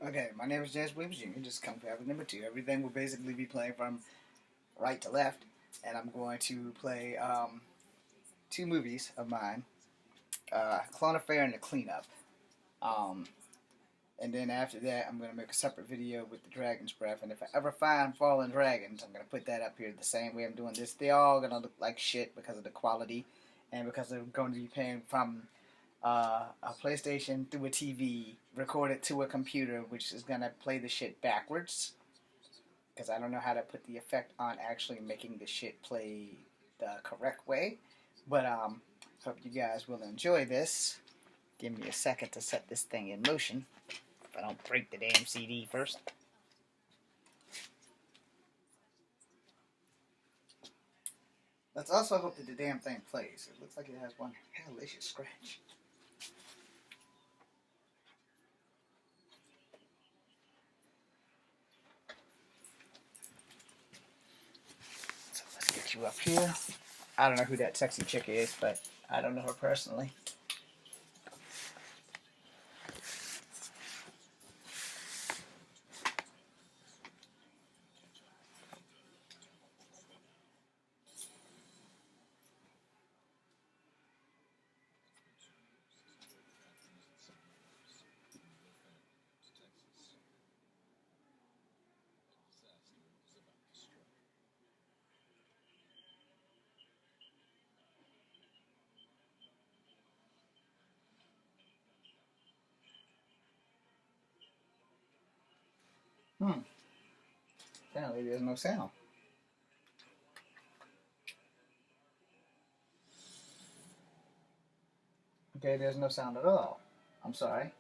Okay, my name is James Williams Jr. Just come for number two. Everything will basically be playing from right to left, and I'm going to play two movies of mine, Clone Affair and The Cleanup. Um, and then after that, I'm going to make a separate video with the Dragon's Breath. And if I ever find Fallen Dragons, I'm going to put that up here the same way I'm doing this. They're all going to look like shit because of the quality and because they're going to be paying from a PlayStation through a TV, recorded to a computer, which is going to play the shit backwards. Because I don't know how to put the effect on actually making the shit play the correct way. But hope you guys will enjoy this. Give me a second to set this thing in motion. If I don't break the damn CD first. Let's also hope that the damn thing plays. It looks like it has one hellacious scratch. So let's get you up here. I don't know who that sexy chick is, but I don't know her personally. Apparently there's no sound. Okay, there's no sound at all. I'm sorry.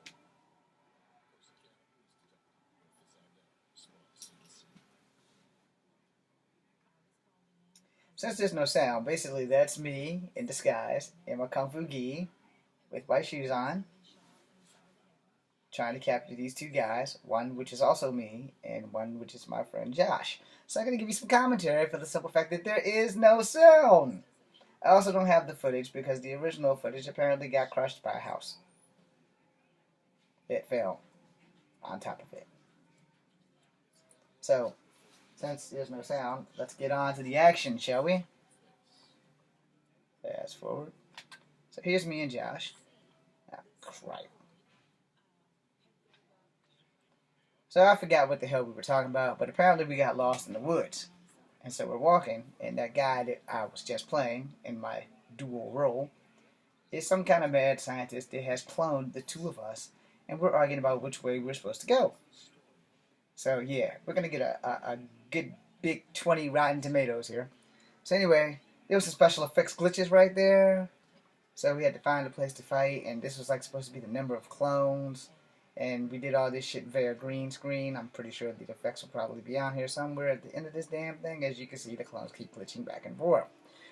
Since there's no sound, basically that's me in disguise in my kung fu gi with white shoes on, trying to capture these two guys, one which is also me, and one which is my friend Josh. So I'm going to give you some commentary for the simple fact that there is no sound. I also don't have the footage because the original footage apparently got crushed by a house. It fell on top of it. So, since there's no sound, let's get on to the action, shall we? Fast forward. So here's me and Josh. Ah, crap. So I forgot what the hell we were talking about, but apparently we got lost in the woods. And so we're walking, and that guy that I was just playing in my dual role is some kind of mad scientist that has cloned the two of us, and we're arguing about which way we're supposed to go. So yeah, we're gonna get a good big 20 Rotten Tomatoes here. So anyway, there was some special effects glitches right there. So we had to find a place to fight, and this was like supposed to be the number of clones. And we did all this shit via green screen. I'm pretty sure the effects will probably be on here somewhere at the end of this damn thing. As you can see, the clones keep glitching back and forth.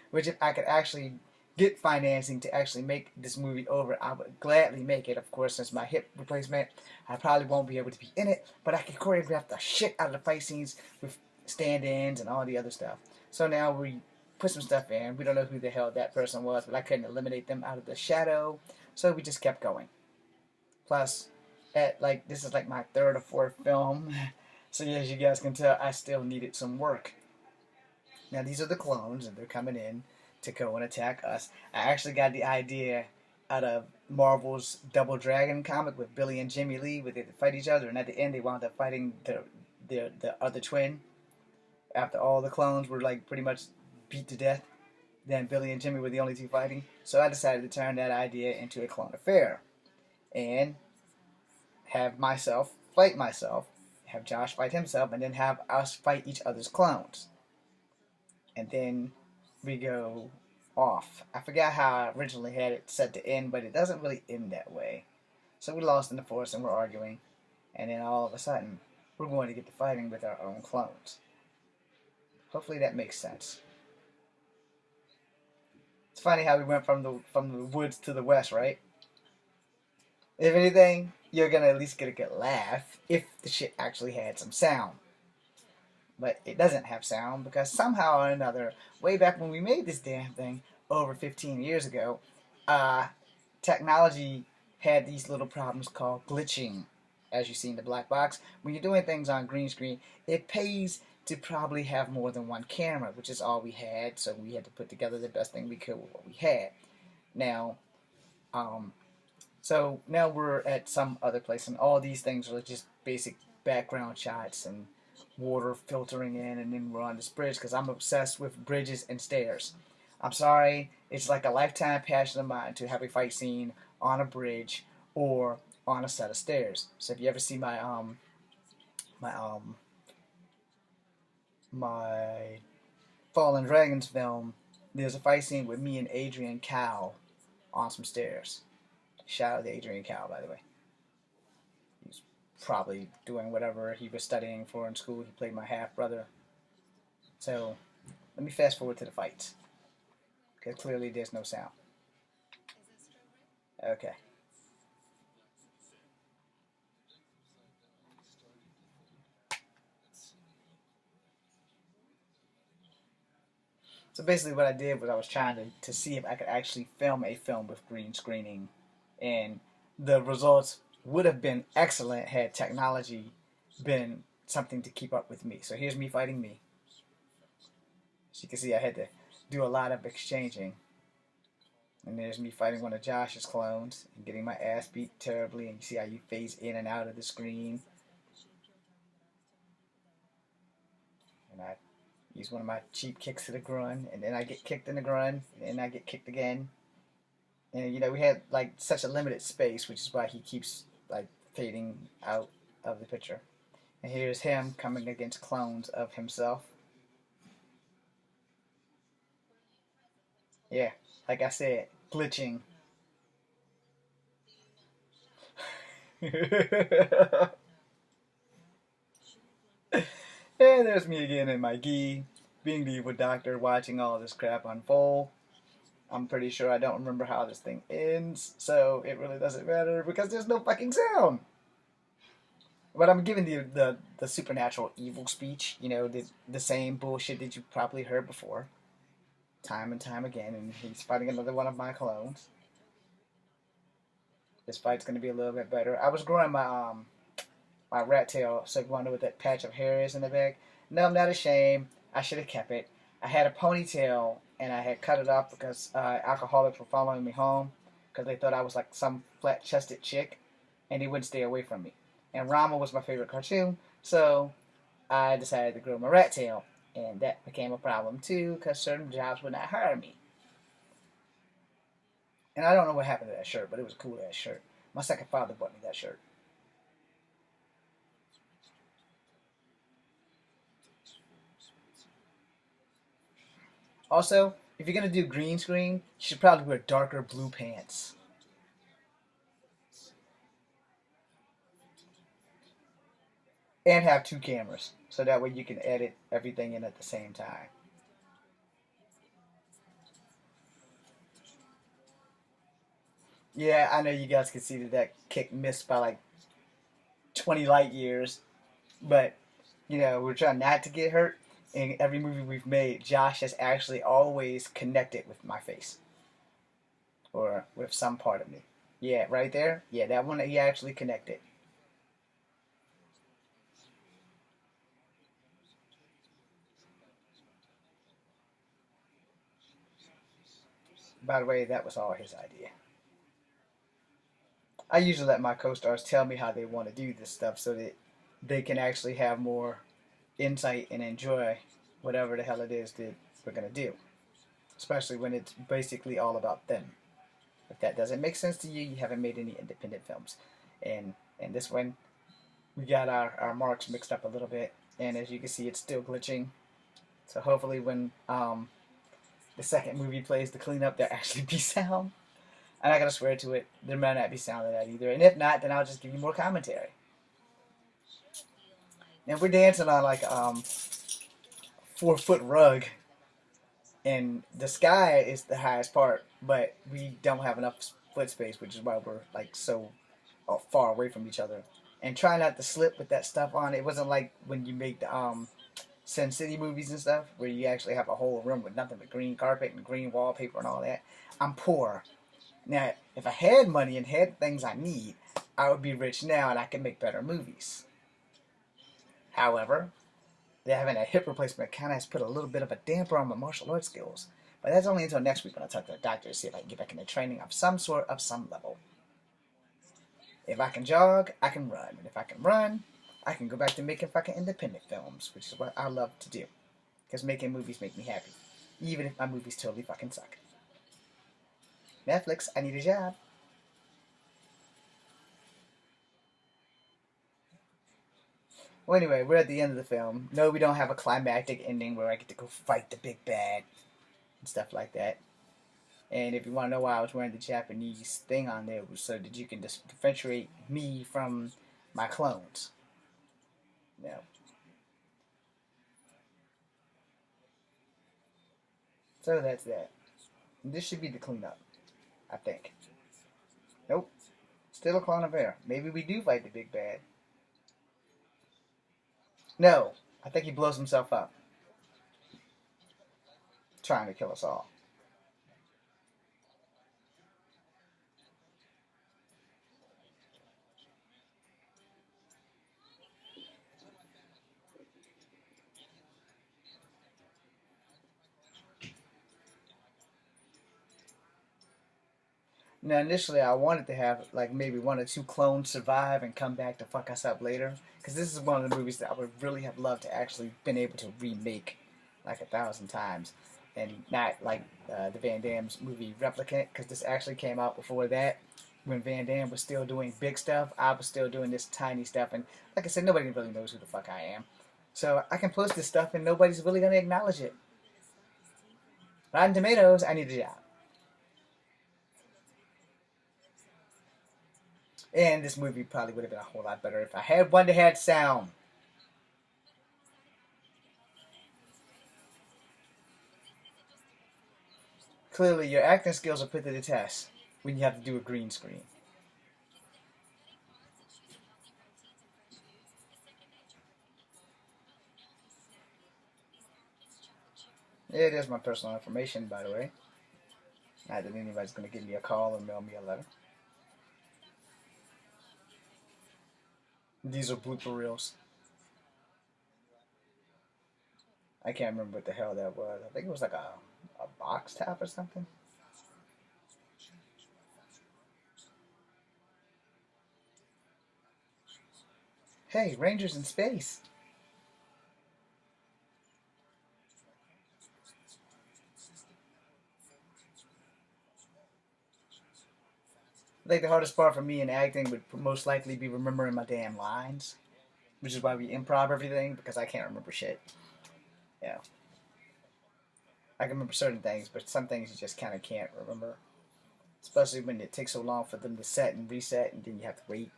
Which if I could actually get financing to actually make this movie over, I would gladly make it. Of course, since my hip replacement, I probably won't be able to be in it. But I can choreograph the shit out of the fight scenes with stand-ins and all the other stuff. So now we put some stuff in. We don't know who the hell that person was, but I couldn't eliminate them out of the shadow. So we just kept going. Plus, this is like my third or fourth film, so as you guys can tell, I still needed some work. Now these are the clones, and they're coming in to go and attack us. I actually got the idea out of Marvel's Double Dragon comic with Billy and Jimmy Lee, where they fight each other, and at the end they wound up fighting the other twin. After all the clones were like pretty much beat to death, then Billy and Jimmy were the only two fighting. So I decided to turn that idea into a clone affair, and have myself fight myself, have Josh fight himself, and then have us fight each other's clones. And then we go off. I forgot how I originally had it set to end, but it doesn't really end that way. So we're lost in the forest and we're arguing, and then all of a sudden, we're going to get to fighting with our own clones. Hopefully that makes sense. It's funny how we went from the woods to the west, right? If anything, you're gonna at least get a good laugh if the shit actually had some sound. But it doesn't have sound because somehow or another, way back when we made this damn thing over 15 years ago, technology had these little problems called glitching. as you see in the black box, when you're doing things on green screen, it pays to probably have more than one camera, which is all we had. So we had to put together the best thing we could with what we had. Now, um, so now we're at some other place, and all these things are just basic background shots and water filtering in, and then we're on this bridge because I'm obsessed with bridges and stairs. I'm sorry, it's like a lifetime passion of mine to have a fight scene on a bridge or on a set of stairs. So if you ever see my my Fallen Dragons film, there's a fight scene with me and Adrian Cow on some stairs. Shout out to Adrian Cow, by the way. He's probably doing whatever he was studying for in school. He played my half brother. So let me fast forward to the fights, because clearly there's no sound. Okay. So basically what I did was I was trying to see if I could actually film a film with green screening. And the results would have been excellent had technology been something to keep up with me. So here's me fighting me. As you can see, I had to do a lot of exchanging. And there's me fighting one of Josh's clones and getting my ass beat terribly. And you see how you phase in and out of the screen. And I use one of my cheap kicks to the groin, and then I get kicked in the groin, and then I get kicked again. And we had like such a limited space, which is why he keeps like fading out of the picture. And here's him coming against clones of himself. Yeah, like I said, glitching. And there's me again in my gi, being the evil doctor, watching all this crap unfold. I'm pretty sure I don't remember how this thing ends, so it really doesn't matter because there's no fucking sound. But I'm giving the supernatural evil speech, the same bullshit that you probably heard before, time and time again, and he's fighting another one of my clones. This fight's gonna be a little bit better. I was growing my rat tail, so you wonder what that patch of hair is in the back. No, I'm not ashamed. I should have kept it. I had a ponytail, and I had cut it off because alcoholics were following me home because they thought I was like some flat-chested chick, and they wouldn't stay away from me. And Rama was my favorite cartoon, so I decided to grow my rat tail, and that became a problem too because certain jobs would not hire me. And I don't know what happened to that shirt, but it was a cool-ass shirt. My second father bought me that shirt. Also, if you're going to do green screen, you should probably wear darker blue pants. And have two cameras, so that way you can edit everything in at the same time. Yeah, I know you guys can see that kick missed by like 20 light years, but we're trying not to get hurt. In every movie we've made, Josh has actually always connected with my face or with some part of me. Yeah, right there. Yeah, that one he actually connected. By the way, that was all his idea. I usually let my co-stars tell me how they want to do this stuff so that they can actually have more insight and enjoy whatever the hell it is that we're going to do. Especially when it's basically all about them. If that doesn't make sense to you, you haven't made any independent films. And this one, we got our marks mixed up a little bit. And as you can see, it's still glitching. So hopefully when the second movie plays to clean up, there'll actually be sound. I'm not going to swear to it. There might not be sound in that either. And if not, then I'll just give you more commentary. And we're dancing on like 4-foot rug. And the sky is the highest part, but we don't have enough foot space, which is why we're like so far away from each other. And try not to slip with that stuff on. It wasn't like when you make the Sin City movies and stuff, where you actually have a whole room with nothing but green carpet and green wallpaper and all that. I'm poor. Now, if I had money and had things I need, I would be rich now and I could make better movies. However, having a hip replacement kind of has put a little bit of a damper on my martial arts skills. But that's only until next week when I talk to the doctor to see if I can get back into training of some sort, of some level. If I can jog, I can run. And if I can run, I can go back to making fucking independent films, which is what I love to do. Because making movies make me happy. Even if my movies totally fucking suck. Netflix, I need a job. Well, anyway, we're at the end of the film. No, we don't have a climactic ending where I get to go fight the big bad and stuff like that. And if you want to know why I was wearing the Japanese thing on there, it was so that you can differentiate me from my clones. Yeah. So that's that. And this should be the cleanup, I think. Nope. Still a clone of air. Maybe we do fight the big bad. No. I think he blows himself up. Trying to kill us all. Now, initially, I wanted to have like maybe one or two clones survive and come back to fuck us up later, because this is one of the movies that I would really have loved to actually been able to remake like 1,000 times, and not like the Van Damme's movie Replicant, because this actually came out before that. When Van Damme was still doing big stuff, I was still doing this tiny stuff, and like I said, nobody really knows who the fuck I am. So I can post this stuff, and nobody's really gonna acknowledge it. Rotten Tomatoes, I need a job. And this movie probably would have been a whole lot better if I had one that had sound. Clearly, your acting skills are put to the test when you have to do a green screen. Yeah, there's my personal information, by the way. Not that anybody's going to give me a call or mail me a letter. These are blooper reels. I can't remember what the hell that was. I think it was like a box top or something. Hey, Rangers in space. I think the hardest part for me in acting would most likely be remembering my damn lines, which is why we improv everything, because I can't remember shit. Yeah. I can remember certain things, but some things you just kind of can't remember. Especially when it takes so long for them to set and reset, and then you have to wait.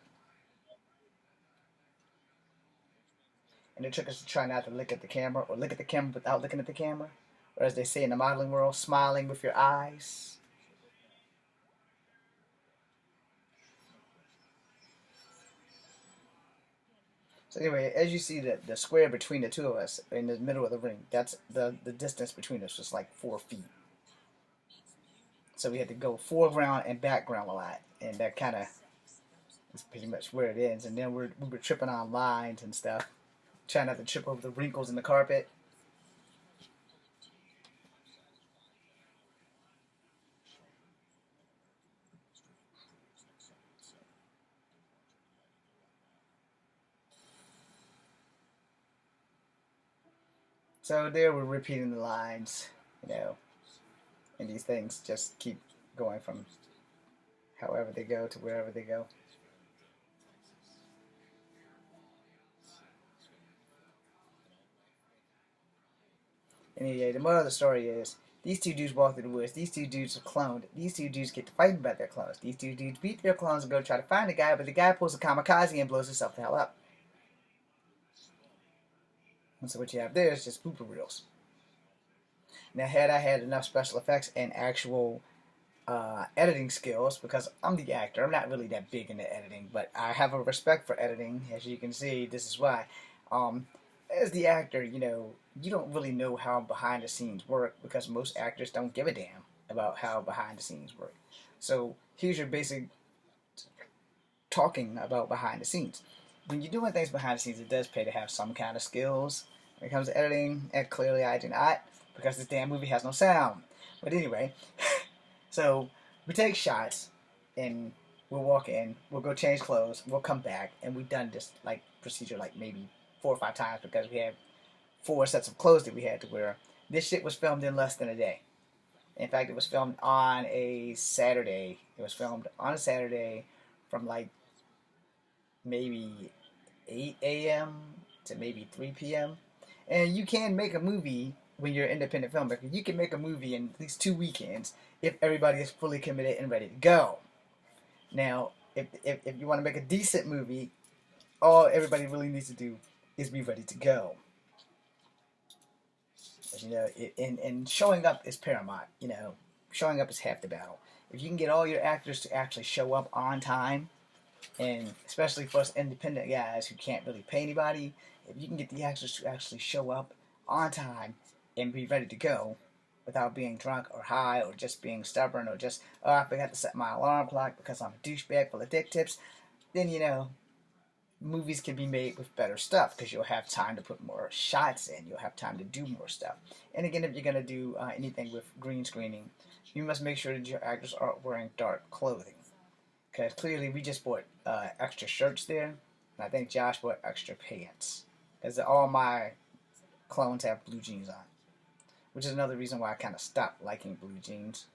And the trick is to try not to look at the camera, or look at the camera without looking at the camera. Or as they say in the modeling world, smiling with your eyes. So anyway, as you see the square between the two of us in the middle of the ring, that's the distance between us was like 4 feet. So we had to go foreground and background a lot, and that kind of is pretty much where it ends. And then we were tripping on lines and stuff, trying not to trip over the wrinkles in the carpet. So there we're repeating the lines, you know, and these things just keep going from however they go to wherever they go. Anyway, the moral of the story is these two dudes walk through the woods. These two dudes are cloned. These two dudes get to fighting about their clones. These two dudes beat their clones and go try to find the guy, but the guy pulls a kamikaze and blows himself the hell up. And so what you have there is just blooper reels. Now, had I had enough special effects and actual editing skills, because I'm the actor, I'm not really that big into editing, but I have a respect for editing. As you can see, this is why. Um, as the actor, you don't really know how behind the scenes work because most actors don't give a damn about how behind the scenes work. So here's your basic talking about behind the scenes. When you're doing things behind the scenes, it does pay to have some kind of skills. When it comes to editing, and clearly I do not, because this damn movie has no sound. But anyway, so we take shots, and we'll walk in, we'll go change clothes, we'll come back, and we've done this like procedure like maybe 4 or 5 times because we had 4 sets of clothes that we had to wear. This shit was filmed in less than a day. In fact, it was filmed on a Saturday. It was filmed on a Saturday from like maybe 8 a.m. to maybe 3 p.m. And you can make a movie when you're an independent filmmaker. You can make a movie in at least 2 weekends if everybody is fully committed and ready to go. Now, if you want to make a decent movie, all everybody really needs to do is be ready to go. You know, and showing up is paramount. You know, showing up is half the battle. If you can get all your actors to actually show up on time, and especially for us independent guys who can't really pay anybody, if you can get the actors to actually show up on time and be ready to go without being drunk or high or just being stubborn or just, oh, I forgot to set my alarm clock because I'm a douchebag full of dick tips, then, you know, movies can be made with better stuff because you'll have time to put more shots in. You'll have time to do more stuff. And again, if you're going to do anything with green screening, you must make sure that your actors are wearing dark clothing. Because clearly we just bought extra shirts there, and I think Josh bought extra pants. Because all my clones have blue jeans on. Which is another reason why I kind of stopped liking blue jeans.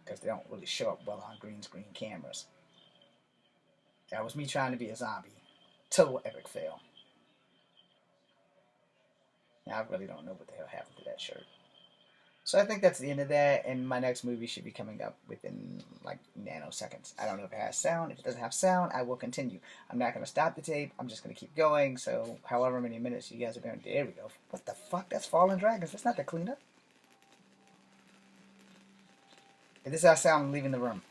Because they don't really show up well on green screen cameras. That was me trying to be a zombie. Total epic fail. Now I really don't know what the hell happened to that shirt. So I think that's the end of that, and my next movie should be coming up within like nanoseconds. I don't know if it has sound. If it doesn't have sound, I will continue. I'm not going to stop the tape. I'm just going to keep going. So however many minutes you guys are going to... There we go. What the fuck? That's Fallen Dragons. That's not the cleanup. If this has sound, I'm leaving the room.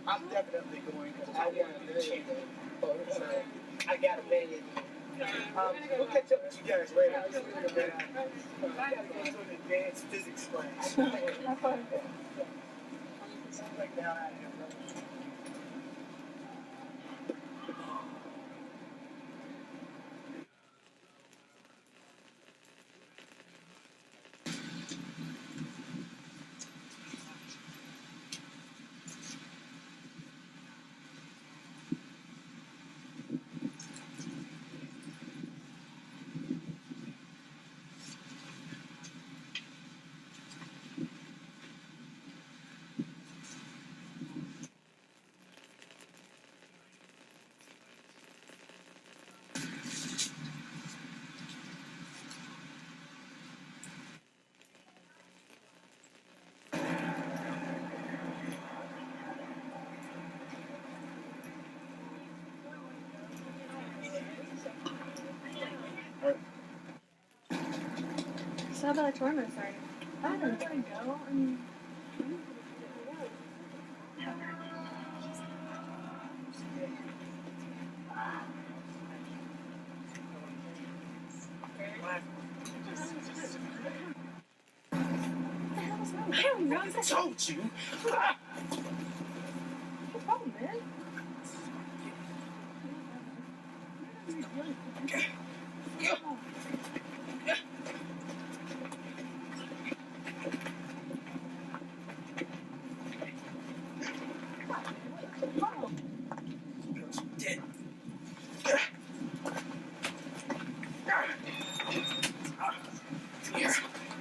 I'm definitely going because I want to cheat. So I got a million. We'll catch up with you guys later. I got to go to an advanced physics class. Like now I am. So how about the tournament starting? I don't know. I mean, I don't know. I told you. What's the problem, man?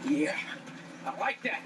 Yeah, I like that.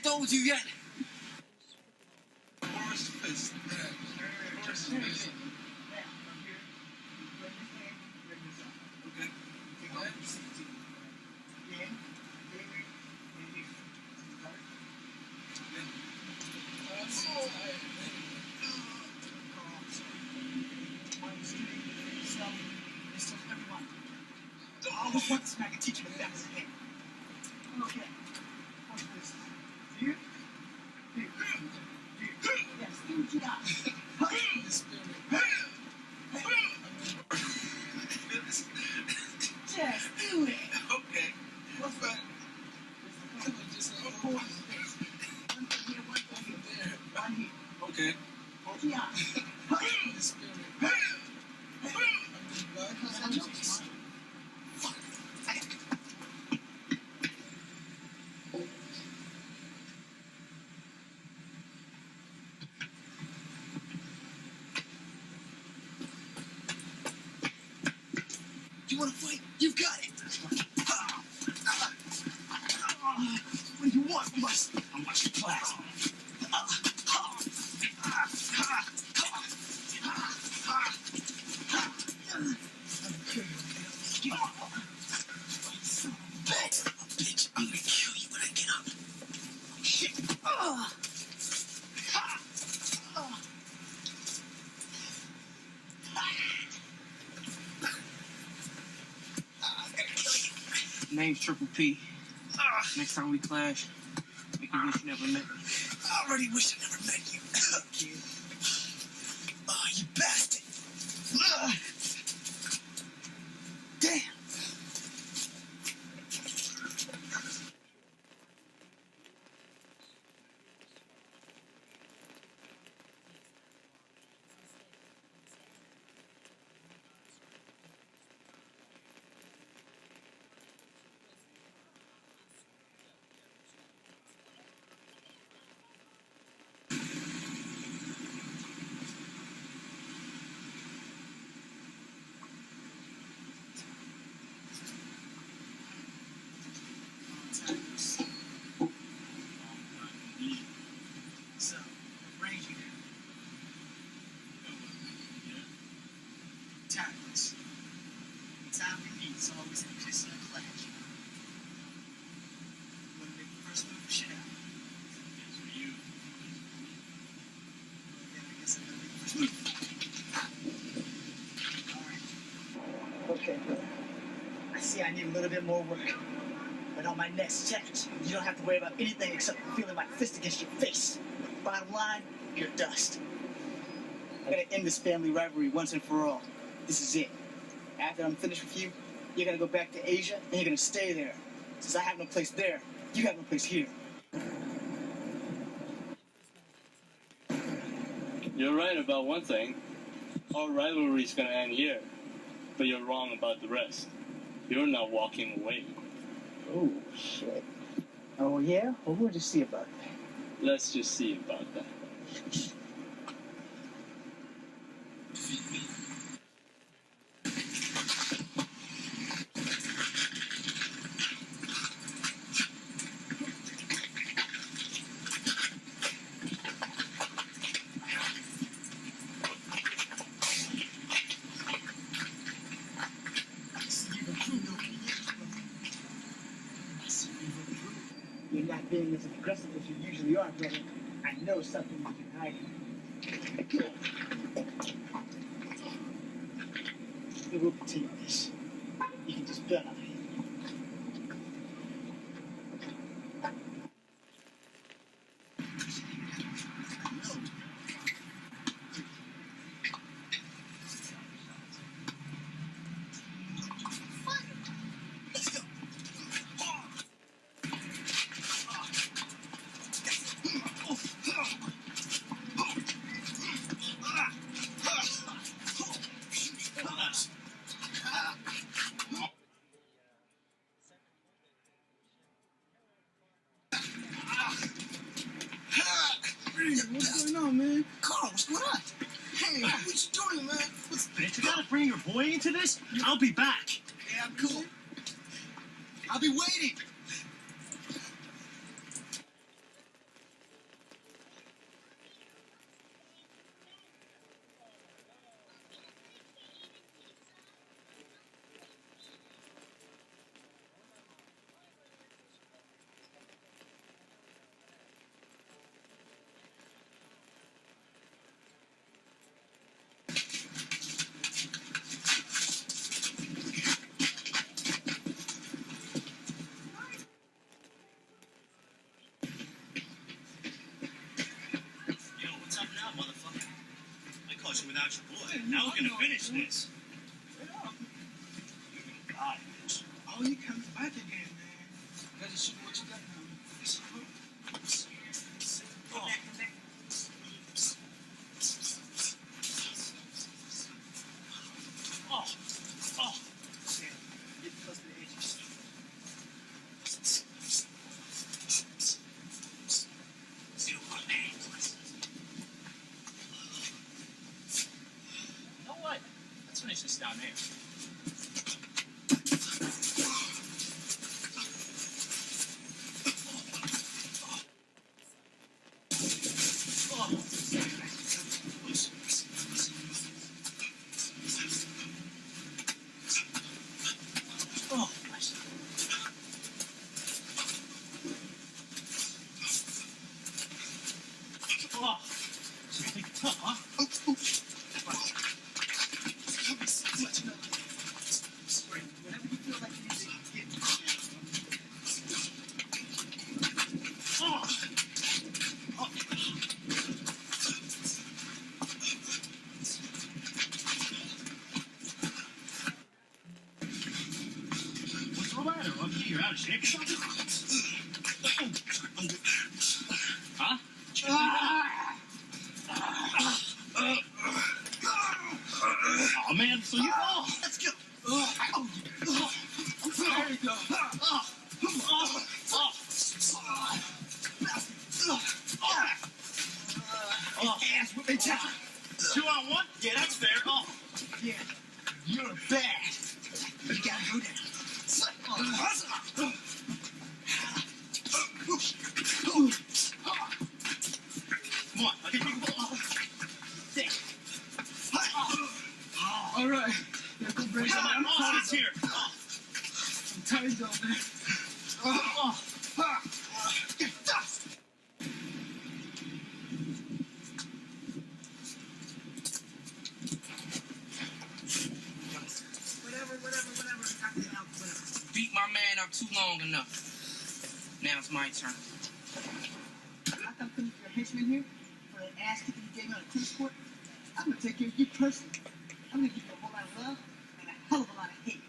done with you yet. Horse fist. Horse fist. Okay. I always want to smack a teacher in the back of the head. Okay. What's this? Here? Here. Yes, do that. Just do it. Okay. What's that? Just Of course. One here, one here. One here. okay. Yeah. The spirit. You want to fight? You've got it. What do you want from us? I'm watching class. Bitch, I'm gonna kill you when I get up. Shit. Name's Triple P. Next time we clash, make you wish you never met me. I already wish I never met you. Kid. Oh, you bastard. Damn. So, range you timeless. The time we meet is always in a piss and a clash. Wanna make the first move, shit out. That's for you. Then I guess I gotta make the first move. Alright. Okay, brother. I see I need a little bit more work. But on my next text, you don't have to worry about anything except feeling my fist against your face. Bottom line, you're dust. I gotta end this family rivalry once and for all. This is it. After I'm finished with you, you're gonna go back to Asia and you're gonna stay there. Since I have no place there, you have no place here. You're right about one thing. Our rivalry's gonna end here. But you're wrong about the rest. You're not walking away. Oh, shit. Oh, yeah? Well, we'll just see about that. Let's just see about that. You're not being as aggressive as you usually are, brother. I know something you can hide. We will continue this. You can just bet on it. What's going on, man? Carl, what's going on? Hey, what you doing, man? Bitch, you gotta bring your boy into this? I'll be back. Yeah, I'm cool. I'll be waiting. Now we're gonna finish this. Oh, you come back again, man. Gotta show what you got now. Come back. Oh. Get close to the edges. You know what? Let's finish this down there. What's the matter? Okay, you're out of shape or something? Huh? Oh man, so you fall. Let's go. There you go. Ass whipping time. 2-on-1? Yeah, that's fair. Oh, yeah. You're bad. You gotta go down. Come on, I'll get you the ball. There. All right. Yeah, go break Come on, Austin's here. I'm tired though, man. Whatever. Beat my man up too long enough. Now it's my turn. I come to your henchman here for that ass kicking you gave me on the tennis court. I'm gonna take care of you personally. I'm gonna give you a whole lot of love and a hell of a lot of hate.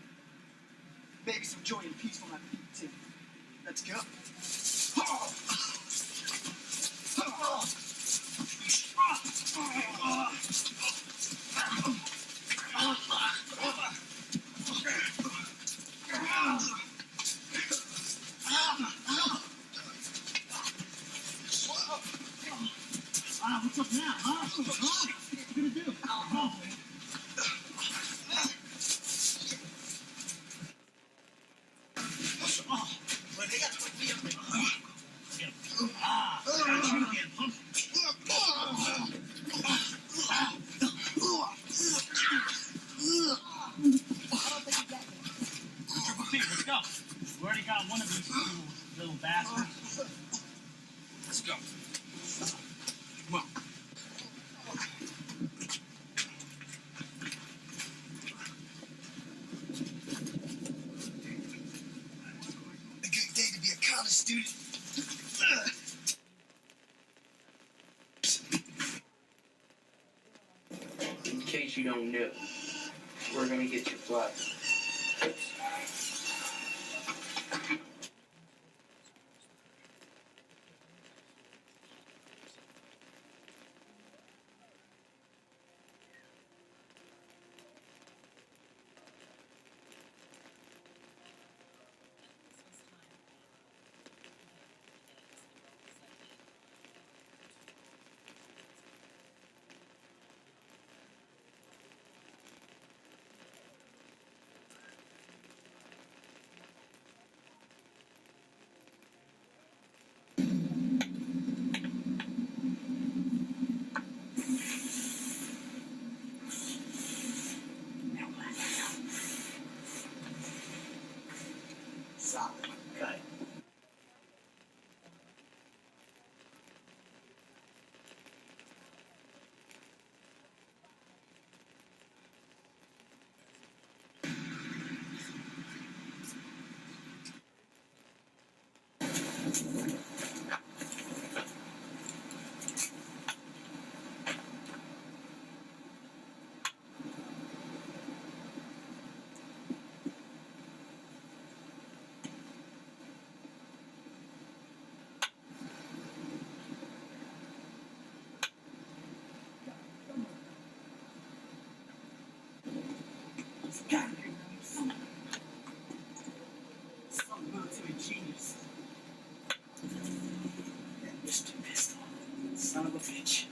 Maybe some joy and peace when I beat you too. Let's go. What's up now, huh? What you gonna do? Well, they got to put me up there. Got you again, punk. Triple T, let's go. We already got one of these little bastards. Let's go. Come on. A good day to be a college student. In case you don't know, we're gonna get your blood. Solid. Cut. God, some military genius. That Mr. Pistol. Son of a bitch.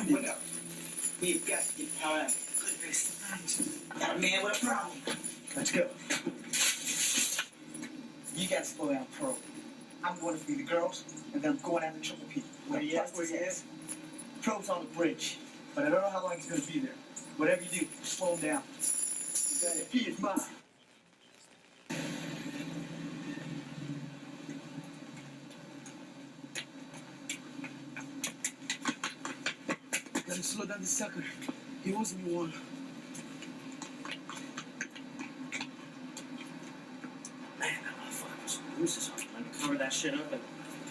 What up? We've got to get power out. Good business. Got a man with a problem. Let's go. You got to slow down, Pro. I'm going to feed the girls, and then I'm going after Triple P. Where he is? Pro's on the bridge, but I don't know how long he's going to be there. Whatever you do, slow him down. You got it. He is mine. Gotta slow down the sucker. He owes me one. Man, that motherfucker was bruises on him. Let me cover that shit up and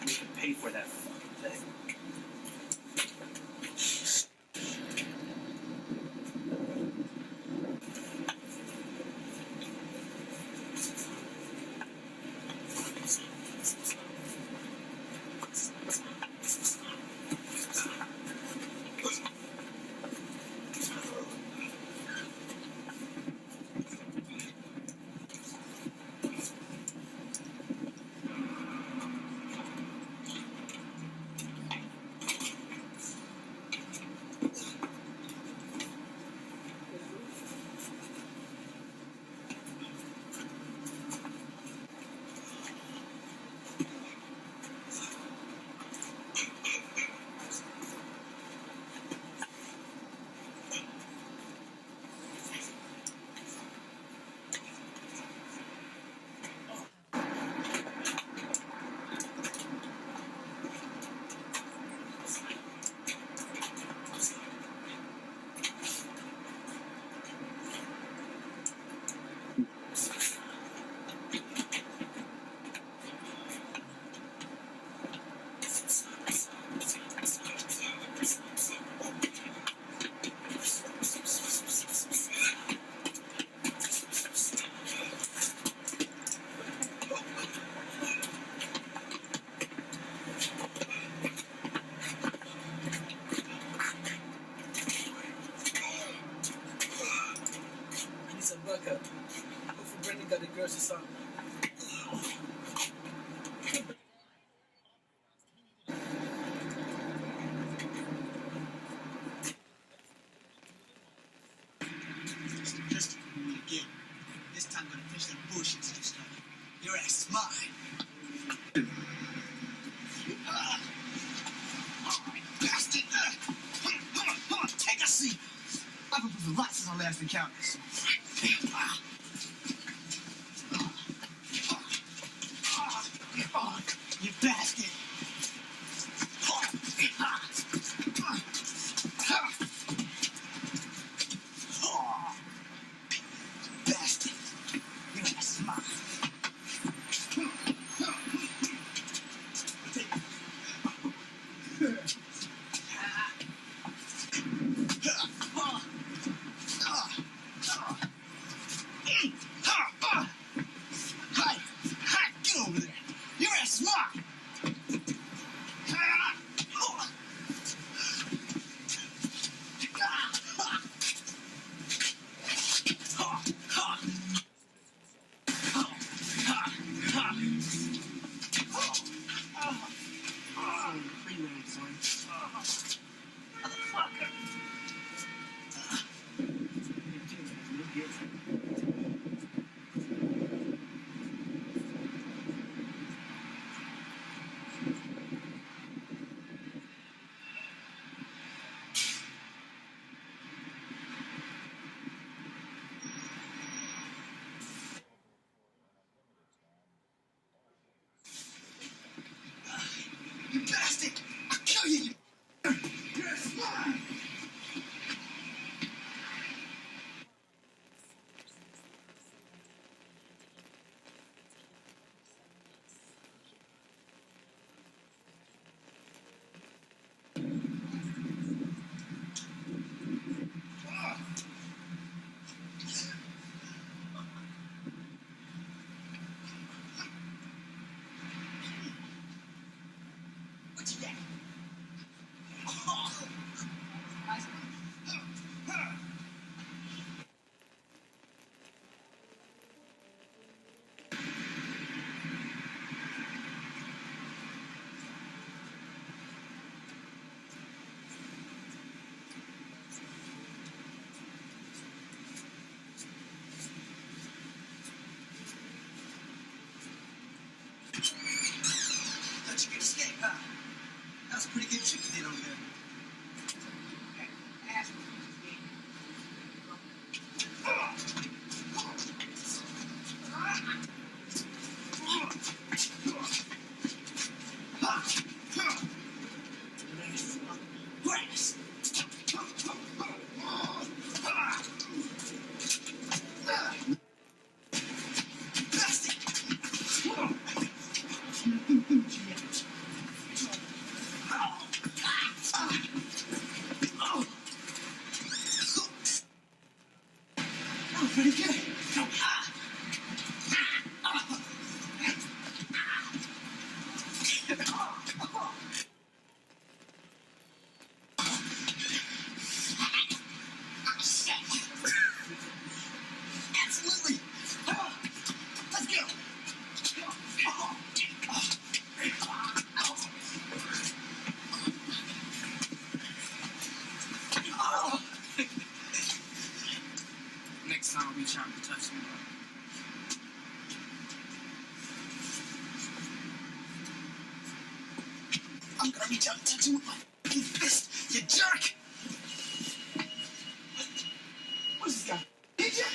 we can pay for that fucking thing. Got the girls or something. Just again. This time I'm gonna finish that bullshit stuff. Your ass is mine. Bastard! Come on, take a seat. I've been through a lot since our last encounters. You bastard! Bastard! Your ass is mine. Hi, get over there. Your ass is mine. You bastard! I'll kill you! You're mine! Pretty good. Absolutely. Let's go. Next time I'll be trying to touch you. I'm gonna reach out and touch him with my fucking fist, you jerk! What's this guy? Ninja?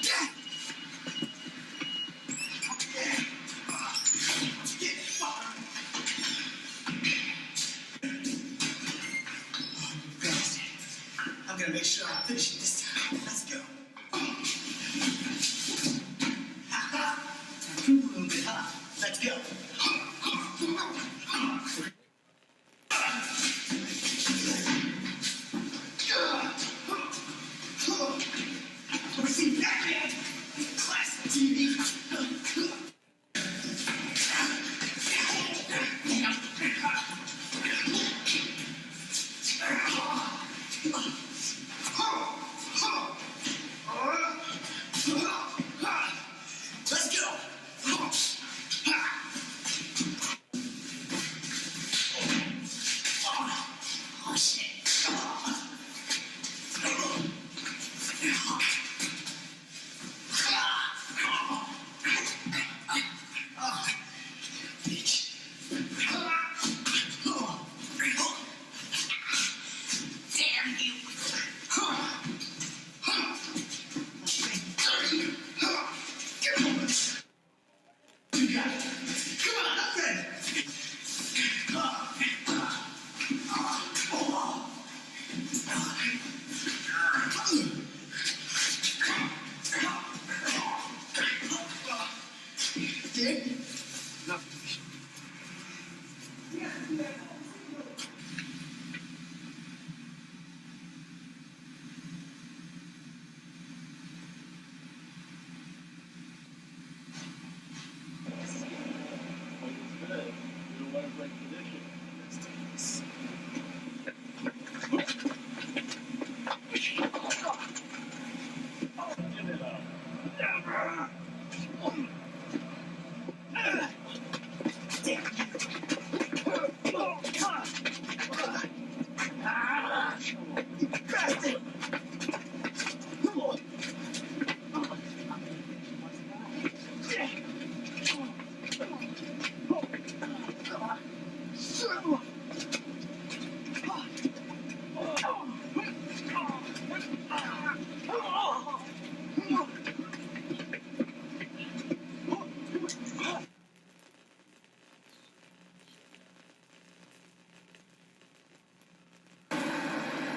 Yeah! Fast. I'm gonna make sure I finish it this time. Let's go. Improve a little bit, huh? Let's go. Ever seen Batman? Classic TV. Let's go. Oh shit. Bitch. Damn you. You got it. Come on, I'm ready. Dude. You don't want to break tradition. Give it up. Bastard.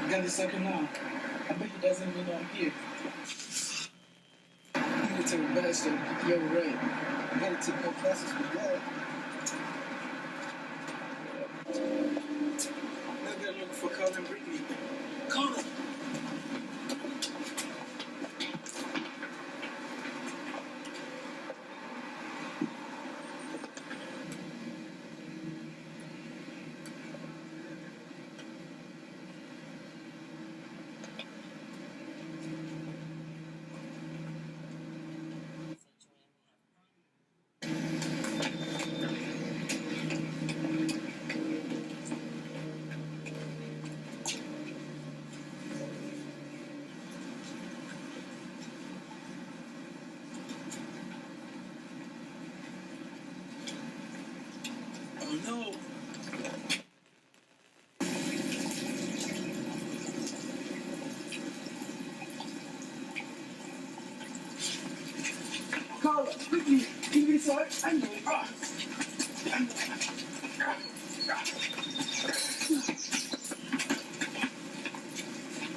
Got this sucker now. I bet he doesn't even know I'm here. Military bastard. You're right. I gotta take more classes with that. Now they're looking for Colin Brittany. Colin! Oh no! Carla, quickly! Give me sorry. I know it.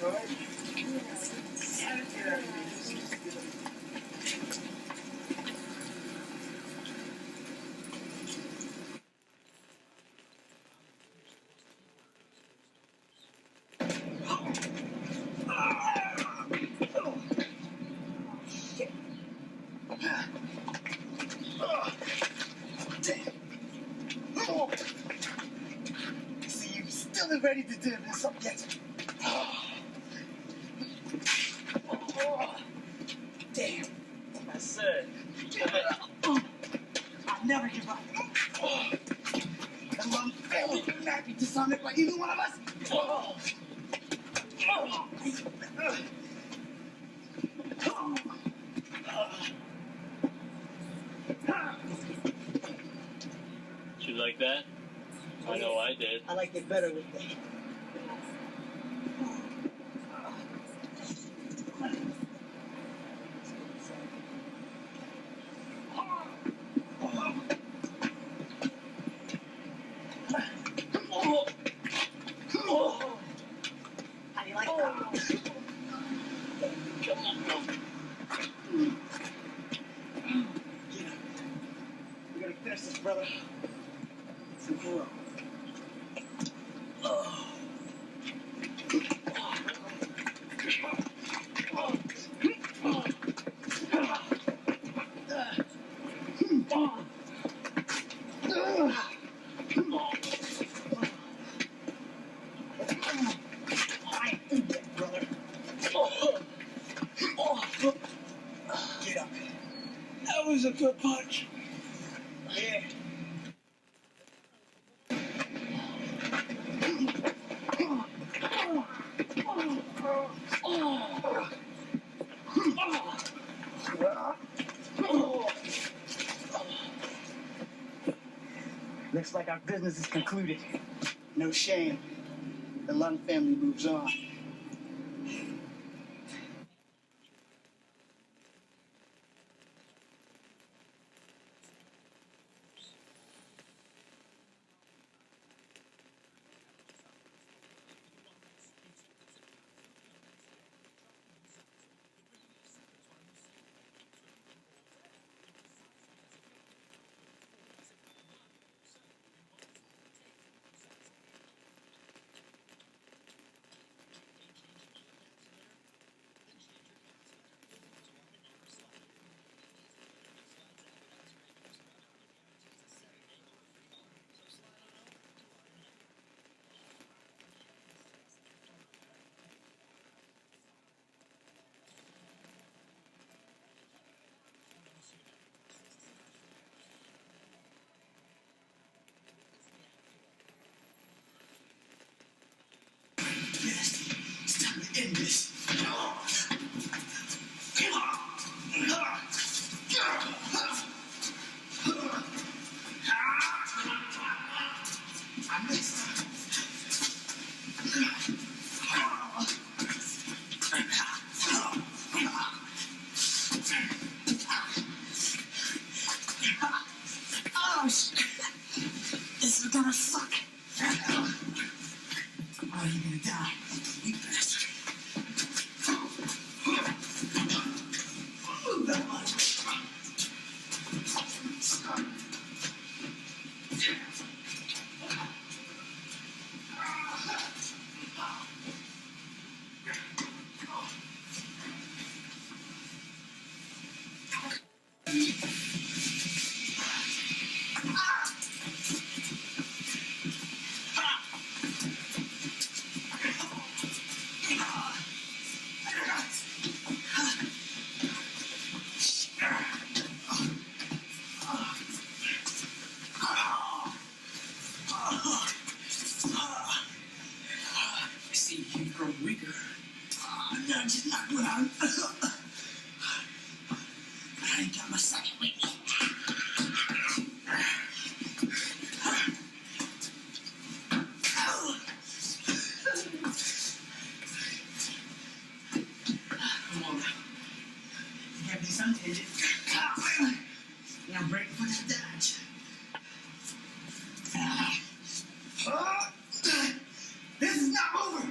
Alright. ready to do this. I'll get it. Damn. I said. I'll never give up. The Lung family could not be dishonored by either one of us. Did you like that? I know I did. I liked it better with that. How do you like that? Come on. Get up. We gotta finish this, brother. It's a blow. Get up. That was a good punch. Yeah. Looks like our business is concluded. No shame. The Lung family moves on. It's time to end this. I missed. Oh, shit. This is gonna suck. Oh, you're gonna die. You bastard. See, you grow weaker. No, just not when I'm. I ain't got my second with me. Come on now. You have these untended. Now break for the dodge. This is not over.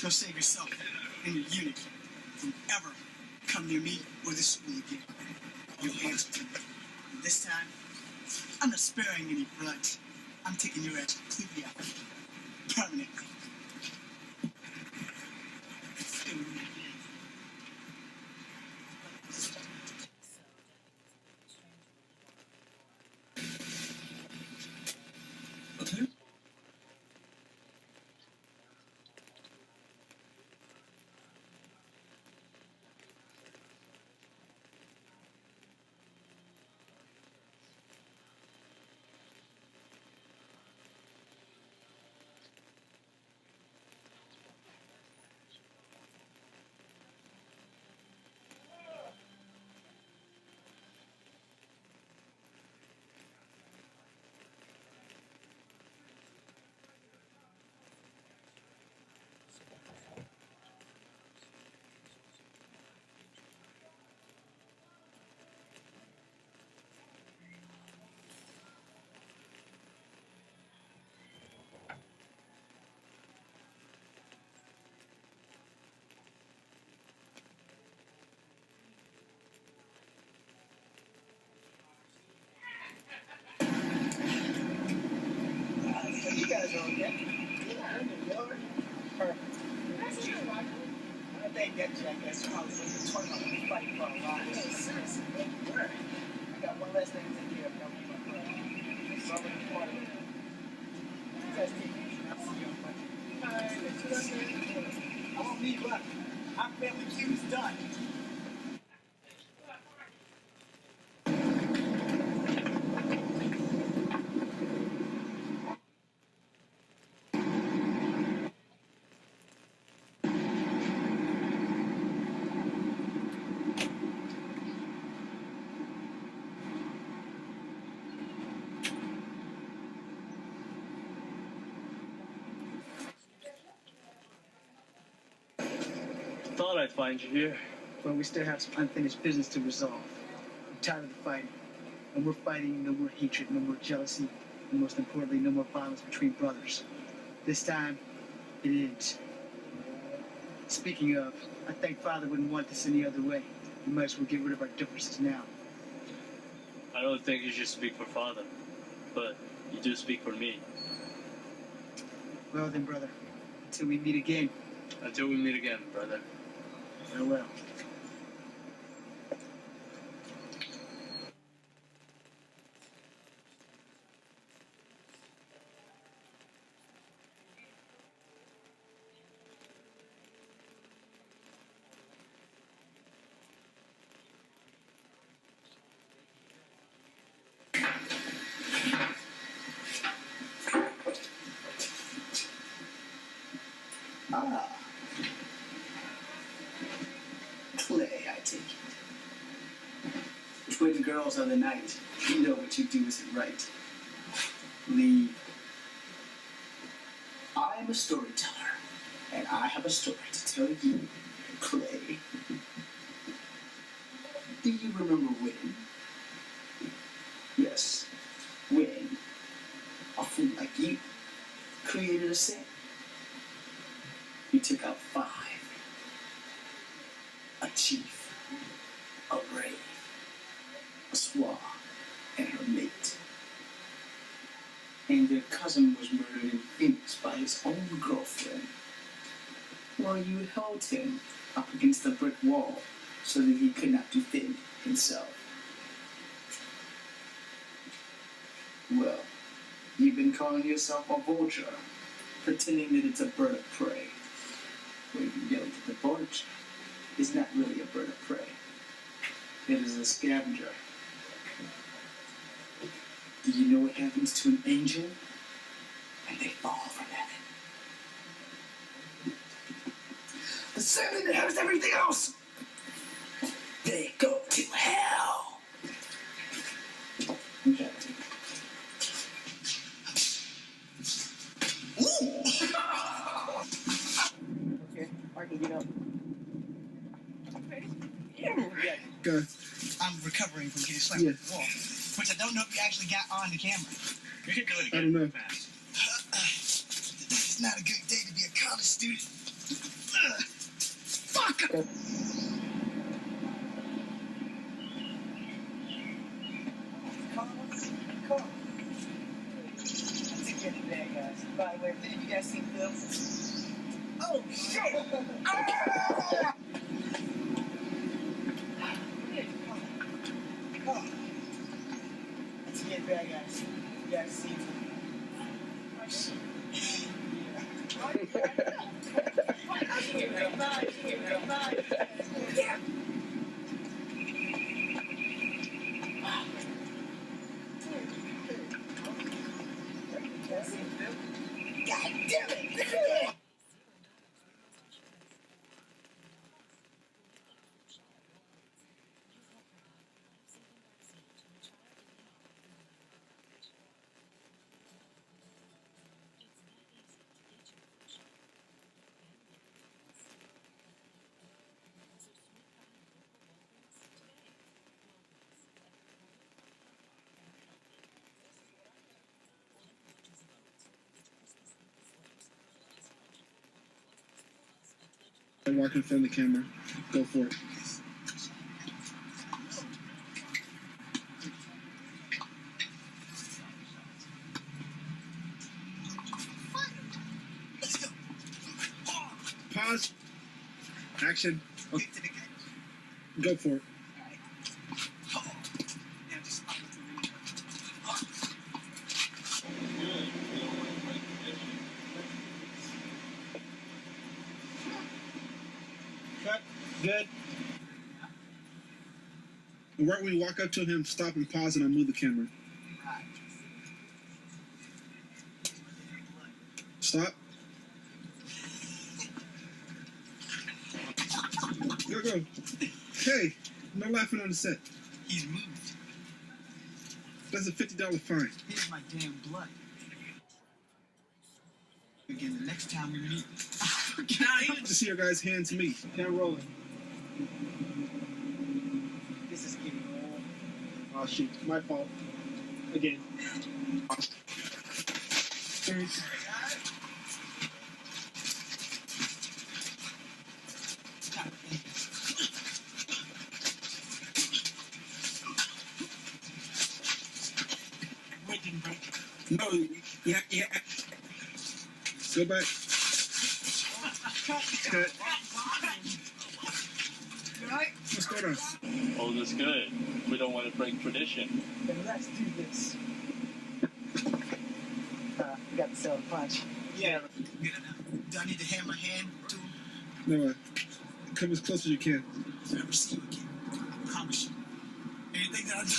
Go save yourself and your unit from ever come near me or this school again. You'll answer to me. And this time, I'm not sparing any blood. I'm taking your ass completely out. Permanently. You guys are okay. Yeah, perfect. I think that jackass probably was talking about the fight for a lot. Seriously, where? I got one last thing to take care of. I'll be my friend. It's already part of it. You guys take it easy. I'll see you on Monday. I won't need luck. Our family feud's done. Thought I'd find you here. Well, we still have some unfinished business to resolve. I'm tired of the fighting. No more fighting, no more hatred, no more jealousy, and most importantly, no more violence between brothers. This time, it ends. Speaking of, I think Father wouldn't want this any other way. We might as well get rid of our differences now. I don't think you should speak for Father, but you do speak for me. Well then, brother, until we meet again, Until we meet again, brother. farewell. Ah. Clay, I take it. Which way the girls of the night? You know what you do isn't right. Leave. I am a storyteller, and I have a story to tell you, Clay. Do you remember when? Yes, when a fool like you created a set. You took out 5. A chief, a brave, a squaw, and her mate. And their cousin was murdered in Phoenix by his own girlfriend. While you held him up against the brick wall so that he could not defend himself. Well, you've been calling yourself a vulture, pretending that it's a bird of prey. Well, you know that the vulture is not really a bird of prey. It is a scavenger. Do you know what happens to an angel? And they fall from heaven. The same thing that happens to everything else. They go to hell. Okay. Okay, I can get up. Yeah, go. I'm recovering from getting slammed with the wall, which I don't know if you actually got on the camera. You can do it I don't know. again fast. It's not a good day to be a college student. Take care of the bad guys. By the way, have any of you guys seen Phil? Oh, shit! Ah! Oh. Let's get bad guys. You guys seen Phil? God damn it! I'm walking in front of the camera. Go for it. Pause. Action. Okay. Go for it. Cut. Good. And right when you walk up to him, stop and pause and I'll move the camera. Stop. Go. Hey, no laughing on the set. He's moved. That's a $50 fine. Here's my damn blood. Again, the next time we meet. I hate to see your guys' hands meet. Camera rolling. This is getting old. Oh shoot, my fault. Again. Wait, didn't break. No, yeah. Go back. Cut. You alright? What's going on? All this good. We don't want to break tradition. Then let's do this. We got to sell the punch. Yeah. Do I need to hand my hand to him? No, come as close as you can. If I ever see you again, I promise you. Anything that I do.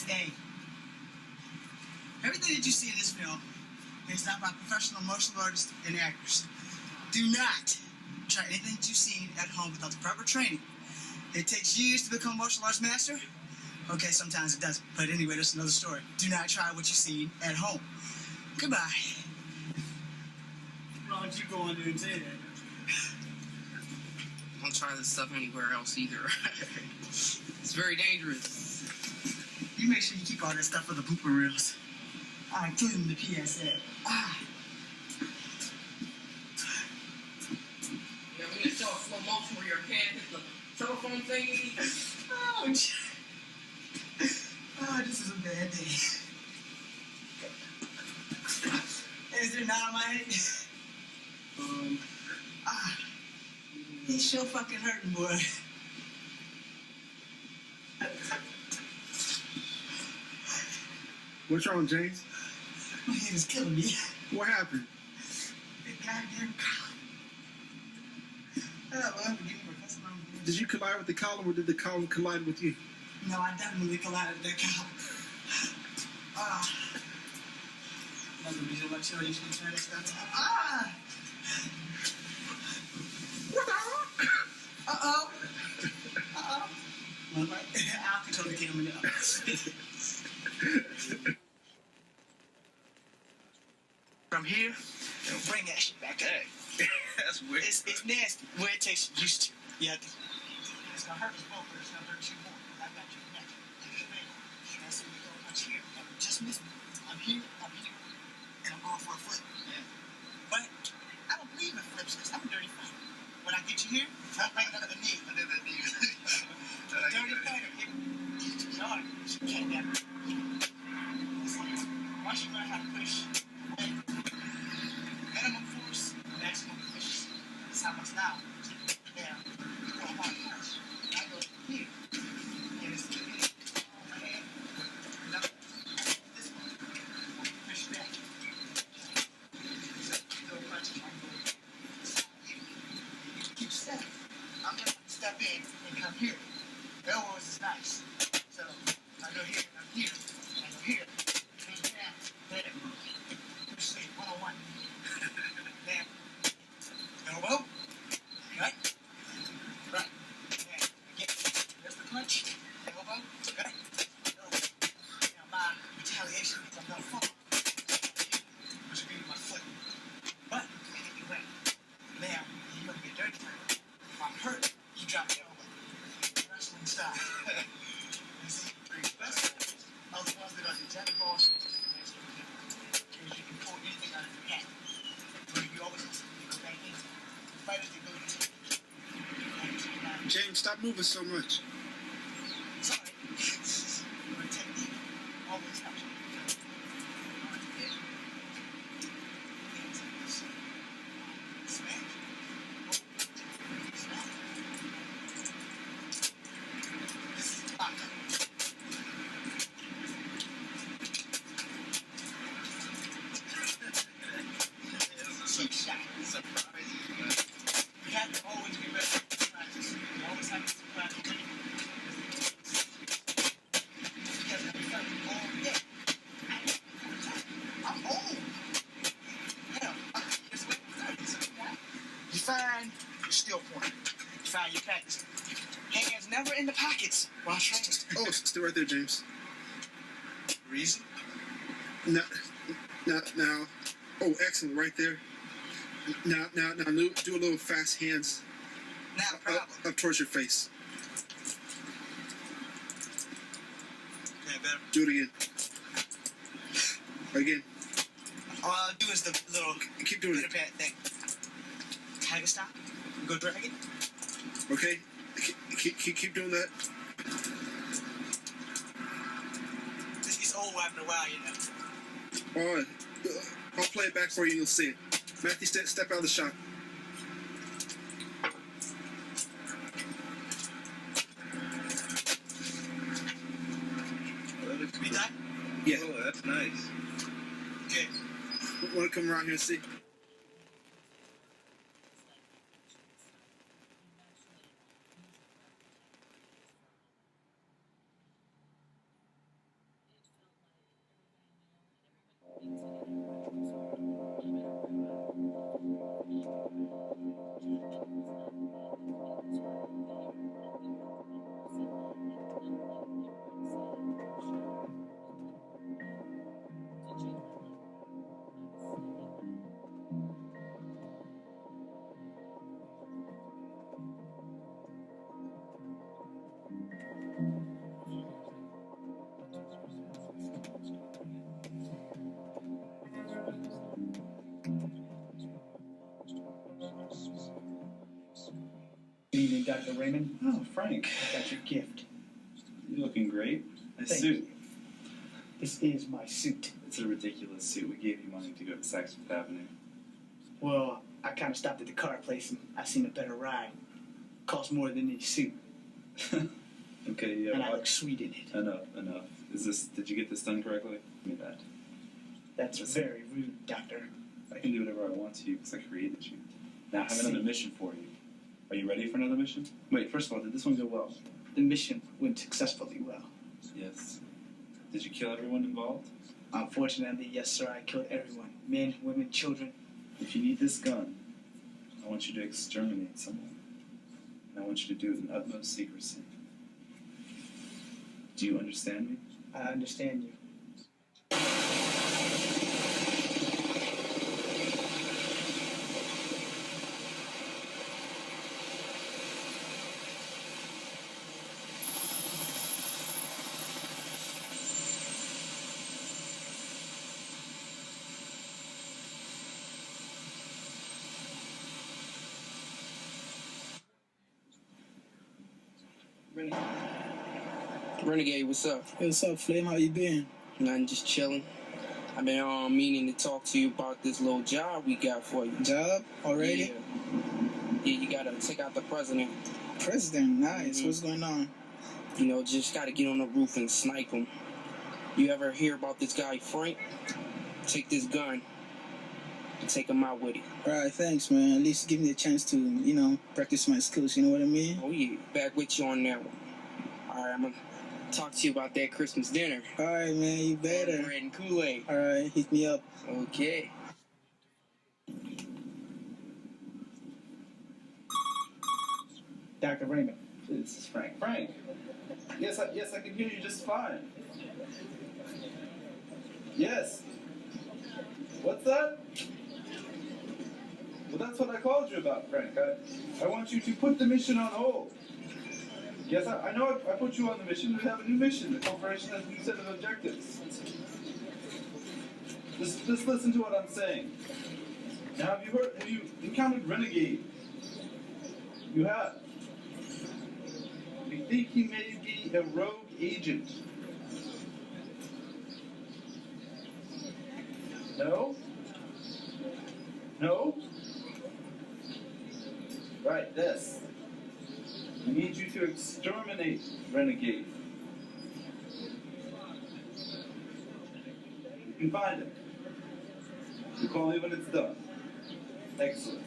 Hey, everything that you see in this film is done by professional martial artists and actors. Do not try anything that you've seen at home without the proper training. It takes years to become a martial arts master. Okay, sometimes it doesn't. But anyway, that's another story. Do not try what you've seen at home. Goodbye. Why don't you go in there and say that? Don't try this stuff anywhere else either. It's very dangerous. You make sure you keep all that stuff for the blooper reels. Including the PSA. Yeah, we need to show a slow motion where your hand hits the telephone thingy. Ouch. This is a bad day. Is there not on my head? He's sure fucking hurting, boy. What's wrong, James? My head is killing me. What happened? That goddamn column. Well, forgive me for cussing on you. Did you collide with the column or did the column collide with you? No, I definitely collided with that column. Nothing be so much you usually try to stop. Uh-oh. Well, I'll control the camera now. From here, bring that shit back up. Hey, that's weird. It's nasty. Where it takes you used to. Yeah. It's gonna hurt us both, but it's gonna hurt you more. I got you neck. That's it. We go much here. Just miss me. I'm here, and I'm going for a flip. Yeah. But I don't believe in flips because I'm a dirty fighter. When I get you here, I'll bring it under the knee. Under the knee. Dirty fighter. It's hard. You can't get it. Once you learn how to push, minimum force, maximum efficiency. That's how much now. Yeah. You go hard push. I go here. And it's here. My hand. Now, this one. Push back. So, go punch. Keep stepping. I'm going to step in and come here. Elbows is nice. So, I go here, I'm here, and I go here. Hang down, hit it. Push sleep, 101. There. Elbow. Right. Right. There. Again. There's the punch. Elbow. Right. Elbow. Now, my retaliation is I'm going to fall. Which would be my foot. But, anyway. Now, you're going to get dirty. If I'm hurt, you drop your elbow. Wrestling style. You see, the best are the ones that are the jack balls. Because you can pull anything out of your hand. But you always go back in. Fighters, they go to James, stop moving so much. sorry. Your technique always helps you. Smash. Smash. This is the lock. Cheap shot. Surprise. You have to always be ready for surprises. You always have to surprise your enemy. Because I'm starting all day. I'm old. Hell, I'm just waiting for 30. You find your still point. You find your practice. Hands never in the pockets while training. Oh, it's still right there, James. Reason? Now. Oh, excellent, right there. Now, do a little fast hands Not a problem. up towards your face. Okay, better. Do it again. Again. All I'll do is the little Keep doing pitter it. pat thing. Tiger stop. Go dragon. Okay. Keep doing that. This gets old after a while, you know. Oh, I'll play it back for you and you'll see it. Matthew, step out of the shot. We done? Yeah. Oh, that's nice. Okay. Want to come around here and see? Good evening, Dr. Raymond. Oh, Frank, I got your gift. you're looking great. Nice Thank suit. you. This is my suit. It's a ridiculous suit. We gave you money to go to Saks Fifth Avenue. Well, I kind of stopped at the car place and I seen a better ride. Cost more than any suit, Okay, yeah. and I look sweet in it. Enough. Did you get this done correctly? Give me that. That's Yes. very rude, Doctor. I can do whatever I want to you because I created you. Now I have See. another mission for you. Are you ready for another mission? Wait, first of all, did this one go well? The mission went successfully well. Yes. Did you kill everyone involved? Unfortunately, yes, sir, I killed everyone. Men, women, children. If you need this gun, I want you to exterminate someone. And I want you to do it in utmost secrecy. Do you understand me? I understand you. Renegade, what's up? Hey, what's up, Flame? How you been? Nothing, just chilling. I've been meaning to talk to you about this little job we got for you. Job already? Yeah, you gotta take out the president. President, nice. Mm-hmm. What's going on? You know, just gotta get on the roof and snipe him. You ever hear about this guy, Frank? Take this gun and take him out with it. Alright, thanks, man. At least give me a chance to, practice my skills, you know what I mean? Oh, yeah, back with you on that one. Alright, I'm gonna talk to you about that Christmas dinner. Alright, man, you better. Bread and Kool-Aid. Alright, hit me up. Okay. Dr. Raymond. This is Frank. Frank! Yes, I can hear you just fine. Yes. What's that? Well, that's what I called you about, Frank. I want you to put the mission on hold. Yes, I know I put you on the mission. We have a new mission. The corporation has a new set of objectives. Just listen to what I'm saying. Now, have you encountered Renegade? You have. We think he may be a rogue agent. No? No? Right, this. We need you to exterminate Renegade. You can find him. You call me when it's done. Excellent.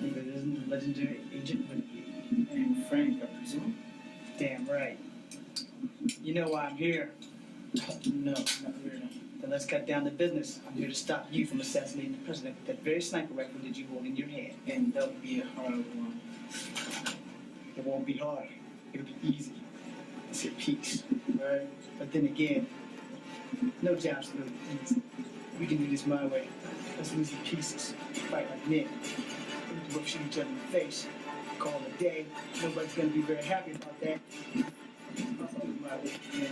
Neither isn't the legendary agent Renegade. And Frank, I presume? Damn right. You know why I'm here? No, not really. Then let's cut down to business. I'm here to stop you from assassinating the president with that very sniper rifle that you hold in your hand. And that'll be a hard one. It won't be hard. It'll be easy. It's your peace, right? But then again, no job's really easy. We can do this my way. Let's lose the pieces. Fight like men. We both shoot each other in the face. Call it a day. Nobody's gonna be very happy about that. I'll do it my way. Yeah.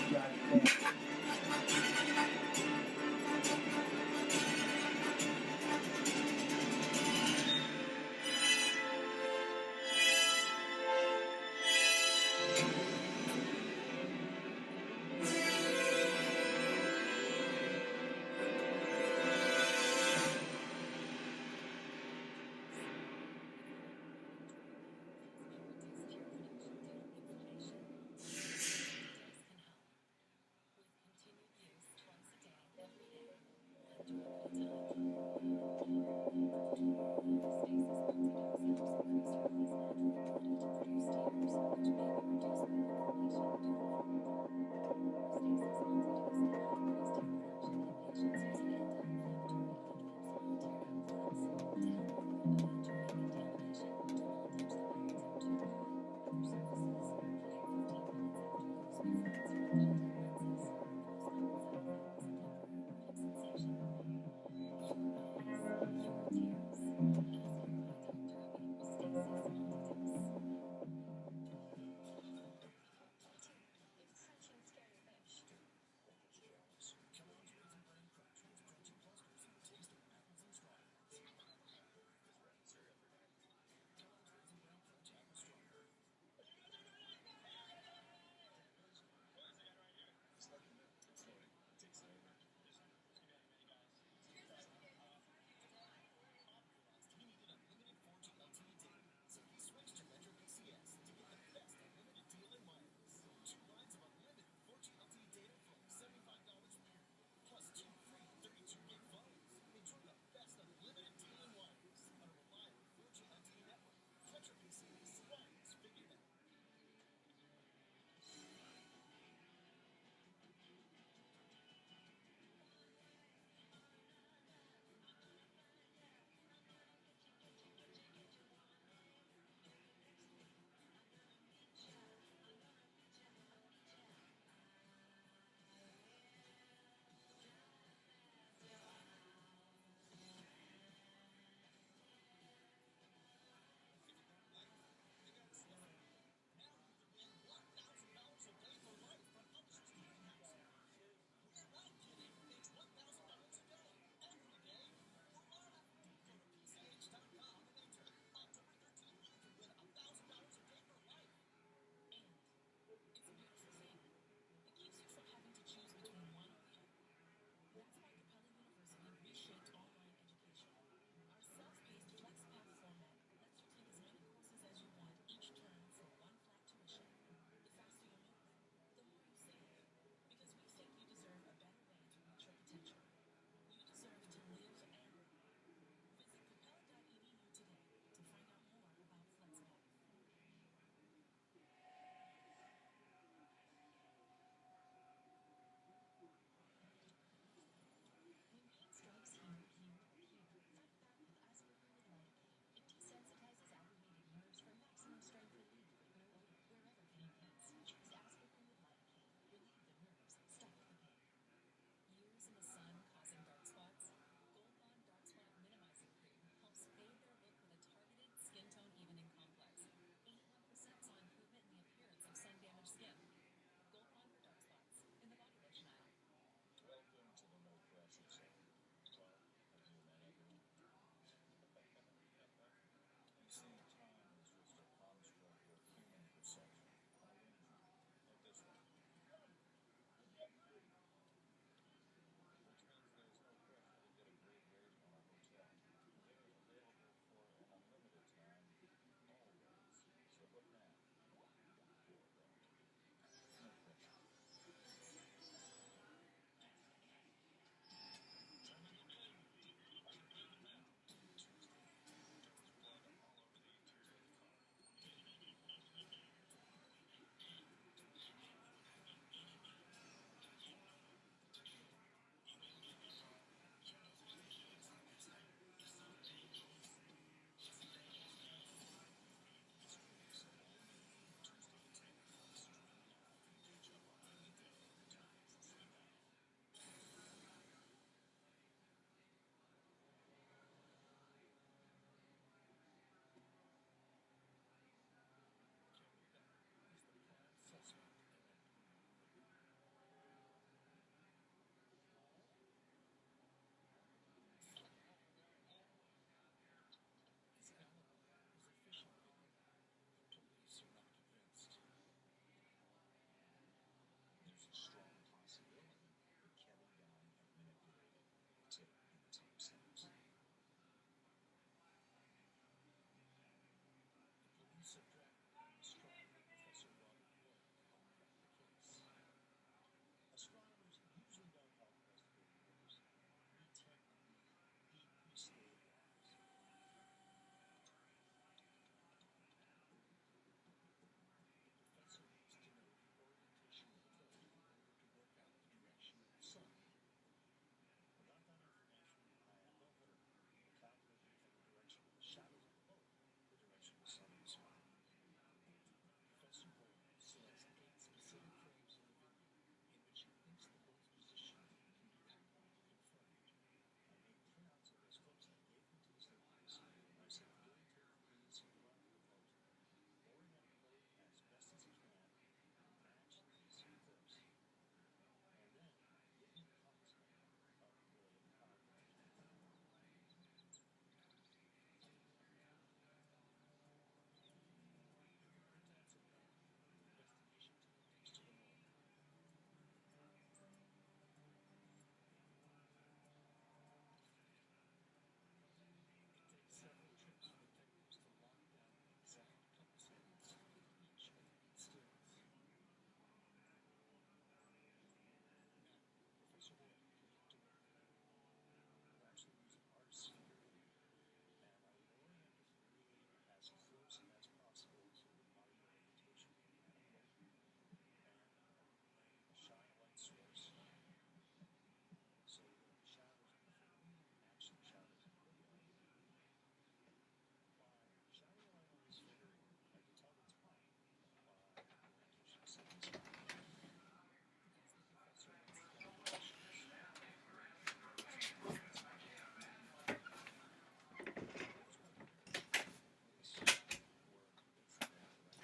Drive it down.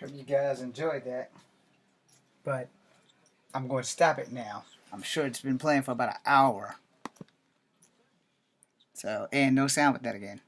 Hope you guys enjoyed that. But I'm going to stop it now. I'm sure it's been playing for about an hour. So, and no sound with that again.